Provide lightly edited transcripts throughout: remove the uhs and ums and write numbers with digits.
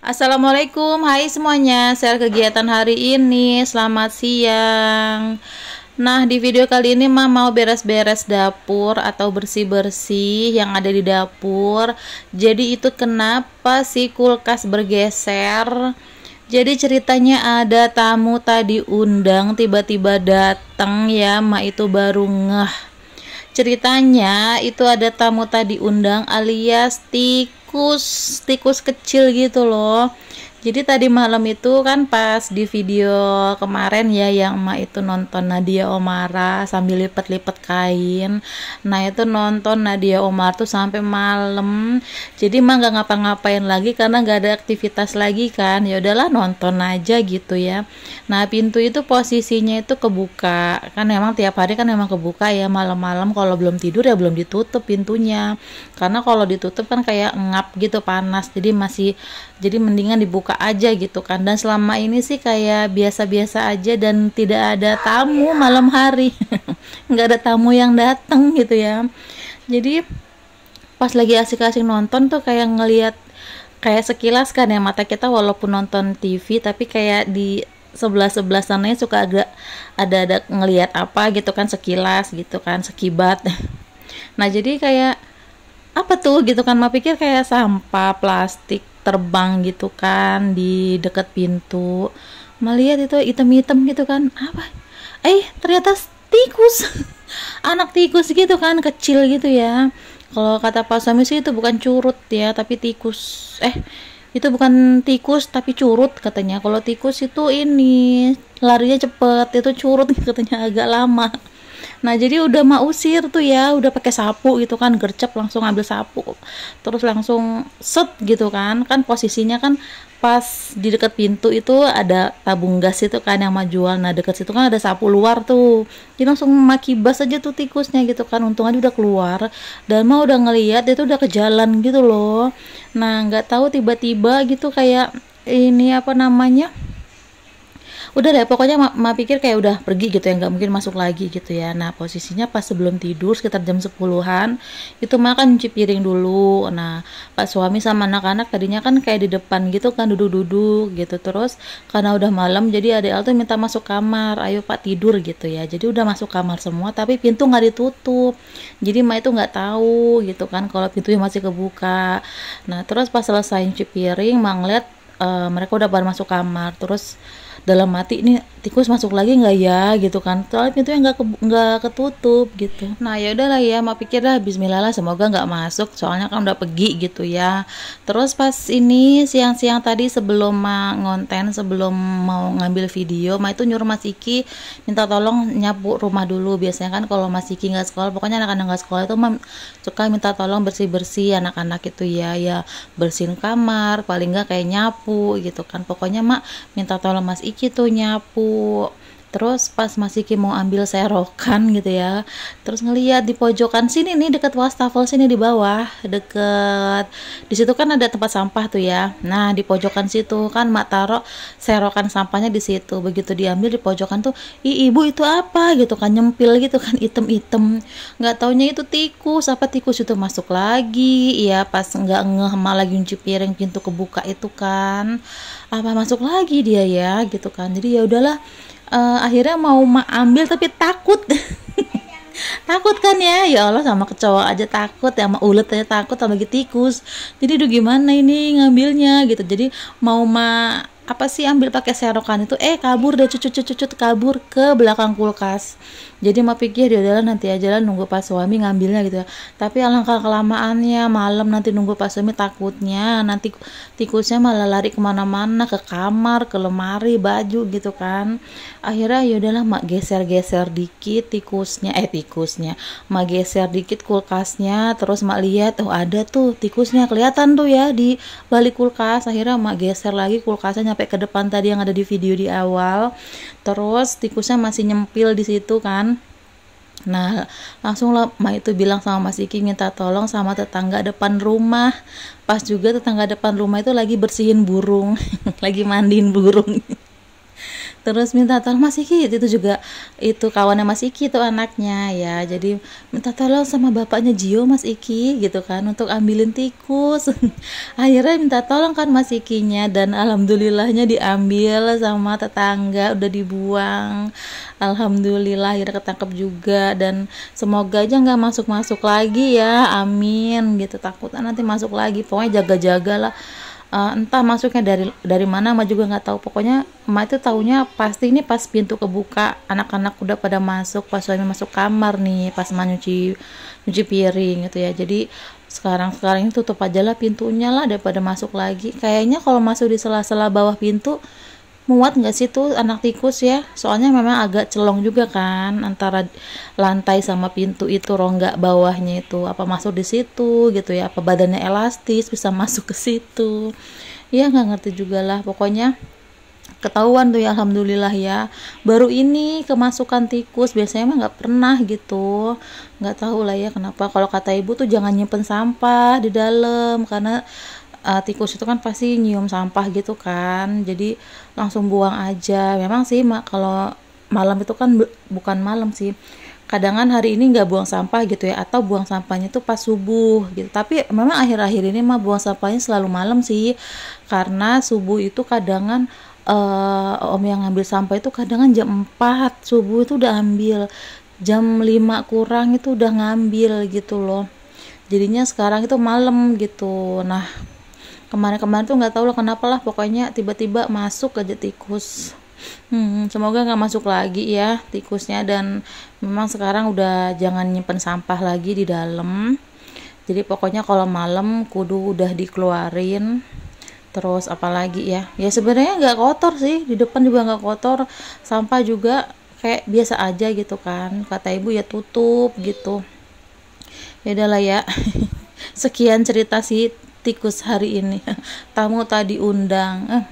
Assalamualaikum, hai semuanya. Share kegiatan hari ini. Selamat siang. Nah, di video kali ini Mah mau beres-beres dapur atau bersih-bersih yang ada di dapur. Jadi itu kenapa si kulkas bergeser? Jadi ceritanya ada tamu tadi undang tiba-tiba datang ya, Mak itu baru ngeh. Ceritanya itu ada tamu tadi undang alias tikus kecil gitu loh. Jadi tadi malam itu kan pas di video kemarin ya yang emak itu nonton Nadia Omara sambil lipet-lipet kain. Nah itu nonton Nadia Omar tuh sampai malam. Jadi emak nggak ngapa-ngapain lagi karena nggak ada aktivitas lagi kan. Ya udahlah nonton aja gitu ya. Nah pintu itu posisinya itu kebuka. Kan emang tiap hari kan emang kebuka ya, malam-malam kalau belum tidur ya belum ditutup pintunya. Karena kalau ditutup kan kayak ngap gitu panas. Jadi mendingan dibuka aja gitu kan. Dan selama ini sih kayak biasa-biasa aja dan tidak ada tamu malam hari. Nggak ada tamu yang datang gitu ya. Jadi pas lagi asik-asik nonton tuh kayak ngelihat, kayak sekilas kan ya mata kita walaupun nonton TV tapi kayak di sebelah-sebelah sananya suka agak ada ngelihat apa gitu kan, sekilas gitu kan, sekibat. Nah jadi kayak apa tuh gitu kan, mah pikir kayak sampah plastik terbang gitu kan di dekat pintu. Melihat itu item-item gitu kan, apa ternyata tikus. Anak tikus gitu kan, kecil gitu ya. Kalau kata Pak Suami sih itu bukan curut ya tapi tikus. Itu bukan tikus tapi curut katanya. Kalau tikus itu ini larinya cepet, itu curut katanya agak lama. Nah jadi udah mau usir tuh ya, udah pakai sapu gitu kan, gercep langsung ambil sapu, terus langsung set gitu kan. Kan posisinya kan pas di dekat pintu itu ada tabung gas itu kan yang mau jual. Nah dekat situ kan ada sapu luar tuh, jadi langsung maki bas aja tuh tikusnya gitu kan. Untung aja udah keluar dan mau udah ngelihat itu udah ke jalan gitu loh. Nah nggak tahu tiba-tiba gitu kayak ini apa namanya, udah deh pokoknya ma pikir kayak udah pergi gitu ya, nggak mungkin masuk lagi gitu ya. Nah posisinya pas sebelum tidur sekitar jam 10-an itu makan cuci piring dulu. Nah Pak Suami sama anak-anak tadinya kan kayak di depan gitu kan, duduk-duduk gitu. Terus karena udah malam jadi adek Al tuh minta masuk kamar, ayo Pak tidur gitu ya. Jadi udah masuk kamar semua tapi pintu nggak ditutup. Jadi Ma itu nggak tahu gitu kan kalau pintunya masih kebuka. Nah terus pas selesai cuci piring Ma ngeliat mereka udah pada masuk kamar. Terus dalam hati, ini tikus masuk lagi nggak ya gitu kan, soalnya pintunya nggak ketutup gitu. Nah ya udahlah ya, mak pikir dah Bismillah lah, semoga nggak masuk soalnya kan udah pergi gitu ya. Terus pas ini siang-siang tadi sebelum mak ngonten, sebelum mau ngambil video, mak itu nyuruh Mas Iki minta tolong nyapu rumah dulu. Biasanya kan kalau Mas Iki nggak sekolah, pokoknya anak-anak nggak sekolah itu mak suka minta tolong bersih-bersih anak-anak itu ya bersihin kamar, paling nggak kayak nyapu gitu kan. Pokoknya mak minta tolong Mas Iki tuh nyapu. Terus pas Mas Iki mau ambil serokan gitu ya, terus ngeliat di pojokan sini nih deket wastafel sini di bawah, deket di situ kan ada tempat sampah tuh ya. Nah di pojokan situ kan mak taruh serokan sampahnya di situ. Begitu diambil di pojokan tuh, ibu itu apa gitu kan, nyempil gitu kan, item-item. Nggak taunya itu tikus. Apa tikus itu masuk lagi ya, pas nggak ngeh malah lagi nyuci piring pintu kebuka itu kan, apa masuk lagi dia ya gitu kan. Jadi ya udahlah, akhirnya mau ambil tapi takut. Takut kan ya Allah, sama kecoa aja takut ya, sama ulet aja takut, sama lagi tikus. Jadi aduh gimana ini ngambilnya gitu. Jadi mau apa sih ambil pakai serokan itu, kabur deh, cucut kabur ke belakang kulkas. Jadi mau pikir dia adalah nanti aja lah, nunggu Pak Suami ngambilnya gitu ya. Tapi alangkah kelamaannya, malam nanti nunggu Pak Suami, takutnya nanti tikusnya malah lari kemana-mana, ke kamar, ke lemari, baju gitu kan. Akhirnya ya udahlah mak geser-geser dikit tikusnya, mak geser dikit kulkasnya. Terus mak lihat, ada tuh tikusnya kelihatan tuh ya di balik kulkas. Akhirnya mak geser lagi kulkasnya nyampe ke depan tadi yang ada di video di awal. Terus tikusnya masih nyempil di situ kan. Nah langsung lah mak itu bilang sama Mas Iki minta tolong sama tetangga depan rumah. Pas juga tetangga depan rumah itu lagi bersihin burung. Lagi mandiin burung. Terus minta tolong Mas Iki, itu juga itu kawannya Mas Iki tuh anaknya ya, jadi minta tolong sama bapaknya Gio Mas Iki gitu kan untuk ambilin tikus. Akhirnya minta tolong kan Mas Ikinya, dan alhamdulillahnya diambil sama tetangga, udah dibuang. Alhamdulillah akhirnya ketangkep juga, dan semoga aja nggak masuk-masuk lagi ya, amin gitu, takutnya nanti masuk lagi. Pokoknya jaga-jaga lah. Entah masuknya dari mana emak juga nggak tahu, pokoknya emak itu taunya pasti ini pas pintu kebuka, anak-anak udah pada masuk, pas suami masuk kamar nih, pas emak nyuci piring gitu ya. Jadi sekarang ini tutup aja lah pintunya lah daripada masuk lagi. Kayaknya kalau masuk di sela-sela bawah pintu muat nggak sih tuh anak tikus ya, soalnya memang agak celong juga kan antara lantai sama pintu itu, rongga bawahnya itu, apa masuk di situ gitu ya, apa badannya elastis bisa masuk ke situ ya, nggak ngerti juga lah. Pokoknya ketahuan tuh ya, alhamdulillah ya, baru ini kemasukan tikus, biasanya mah nggak pernah gitu. Nggak tahu lah ya kenapa. Kalau kata ibu tuh jangan nyimpen sampah di dalam, karena tikus itu kan pasti nyium sampah gitu kan, jadi langsung buang aja. Memang sih kalau malam itu kan bukan malam sih, kadangan hari ini nggak buang sampah gitu ya, atau buang sampahnya tuh pas subuh gitu. Tapi memang akhir-akhir ini mah buang sampahnya selalu malam sih, karena subuh itu kadangan om yang ngambil sampah itu kadangan jam 4 subuh itu udah ambil, jam 5 kurang itu udah ngambil gitu loh. Jadinya sekarang itu malam gitu. Nah, kemarin-kemarin tuh nggak tahu lah kenapa lah, pokoknya tiba-tiba masuk aja tikus. Semoga nggak masuk lagi ya tikusnya, dan memang sekarang udah jangan nyimpen sampah lagi di dalam. Jadi pokoknya kalau malam kudu udah dikeluarin. Terus apalagi ya, sebenarnya nggak kotor sih, di depan juga nggak kotor, sampah juga kayak biasa aja gitu kan. Kata ibu ya tutup gitu. Ya udahlah ya. Sekian cerita si tikus hari ini. Tamu tadi undang.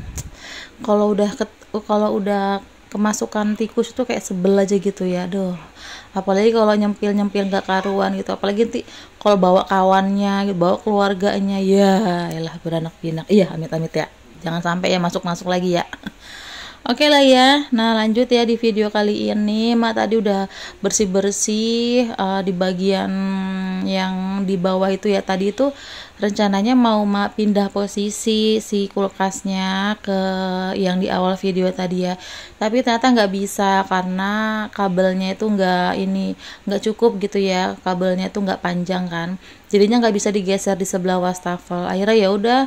Kalau udah kemasukan tikus itu kayak sebel aja gitu ya. Aduh. Apalagi kalau nyempil gak karuan gitu. Apalagi nanti kalau bawa kawannya, bawa keluarganya, ya elah beranak pinak. Iya, amit-amit ya. Jangan sampai ya masuk-masuk lagi ya. Oke lah ya, nah lanjut ya di video kali ini. Mak tadi udah bersih-bersih di bagian yang di bawah itu ya. Tadi itu rencananya mau Mak pindah posisi si kulkasnya ke yang di awal video tadi ya. Tapi ternyata nggak bisa karena kabelnya itu nggak cukup gitu ya. Kabelnya itu nggak panjang kan. Jadinya nggak bisa digeser di sebelah wastafel. Akhirnya ya udah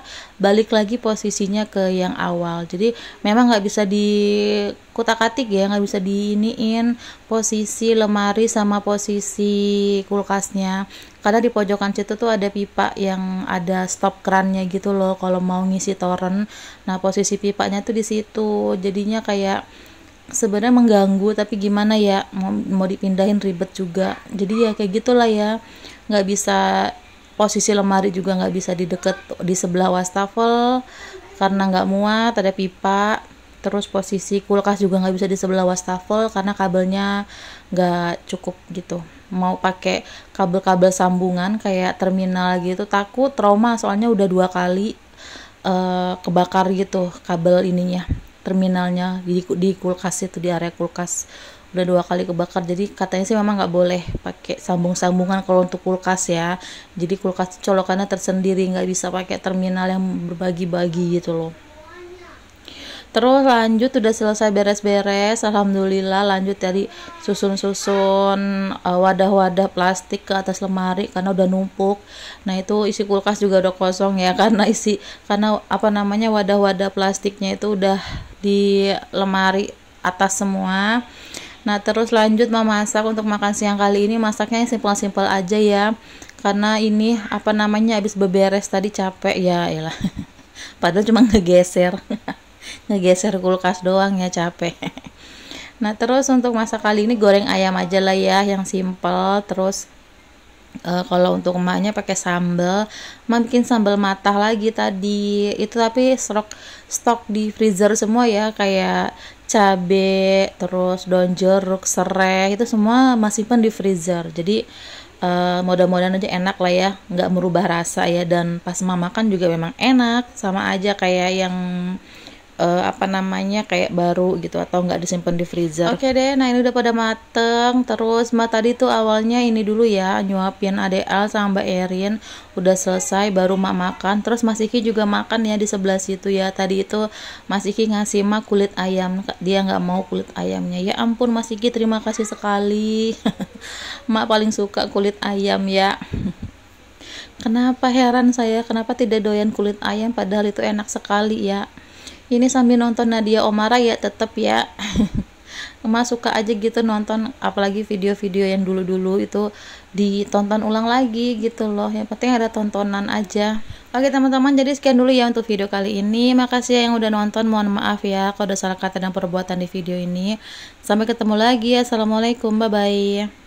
balik lagi posisinya ke yang awal. Jadi memang nggak bisa dikutak-atik ya, nggak bisa diiniin posisi lemari sama posisi kulkasnya. Karena di pojokan situ tuh ada pipa yang ada stop kerannya gitu loh kalau mau ngisi toren. Nah posisi pipanya tuh di situ. Jadinya kayak sebenarnya mengganggu, tapi gimana ya, mau dipindahin ribet juga. Jadi ya kayak gitulah ya, nggak bisa posisi lemari juga nggak bisa di sebelah wastafel karena nggak muat, ada pipa. Terus posisi kulkas juga nggak bisa di sebelah wastafel karena kabelnya nggak cukup gitu. Mau pakai kabel-kabel sambungan kayak terminal gitu, takut trauma soalnya udah 2 kali kebakar gitu kabel ininya, terminalnya di kulkas itu, di area kulkas udah 2 kali kebakar. Jadi katanya sih memang nggak boleh pakai sambungan kalau untuk kulkas ya. Jadi kulkas colokannya tersendiri, nggak bisa pakai terminal yang berbagi-bagi gitu loh. Terus lanjut udah selesai beres-beres, alhamdulillah. Lanjut dari susun-susun wadah-wadah plastik ke atas lemari karena udah numpuk. Nah itu isi kulkas juga udah kosong ya, karena wadah-wadah plastiknya itu udah di lemari atas semua. Nah terus lanjut memasak untuk makan siang kali ini. Masaknya simpel-simpel aja ya, karena ini habis beberes tadi capek ya elah. Padahal cuma ngegeser kulkas doang ya, capek. Nah terus untuk masak kali ini goreng ayam aja lah ya, yang simpel. Terus kalau untuk emaknya pakai sambal, emak bikin sambal matah lagi tadi itu, tapi stok di freezer semua ya, kayak cabe, terus daun jeruk, serai, itu semua masih simpan di freezer. Jadi mudah-mudahan aja enak lah ya, nggak merubah rasa ya, dan pas emak makan juga memang enak, sama aja kayak yang apa namanya, kayak baru gitu atau nggak disimpan di freezer. Oke deh, nah ini udah pada mateng. Terus Mbak tadi tuh awalnya ini dulu ya, nyuapin Ade Al sama Mbak Erin. Udah selesai baru Mak makan. Terus Mas Iki juga makan ya di sebelah situ ya. Tadi itu Mas Iki ngasih Mak kulit ayam, dia nggak mau kulit ayamnya. Ya ampun Mas Iki, terima kasih sekali. Mak paling suka kulit ayam ya. Kenapa, heran saya kenapa tidak doyan kulit ayam, padahal itu enak sekali ya. Ini sambil nonton Nadia Oomara ya, tetep ya. Emak suka aja gitu nonton, apalagi video-video yang dulu-dulu itu ditonton ulang lagi gitu loh. Yang penting ada tontonan aja. Oke teman-teman, jadi sekian dulu ya untuk video kali ini. Makasih ya yang udah nonton, mohon maaf ya kalau ada salah kata dan perbuatan di video ini. Sampai ketemu lagi, assalamualaikum, bye bye.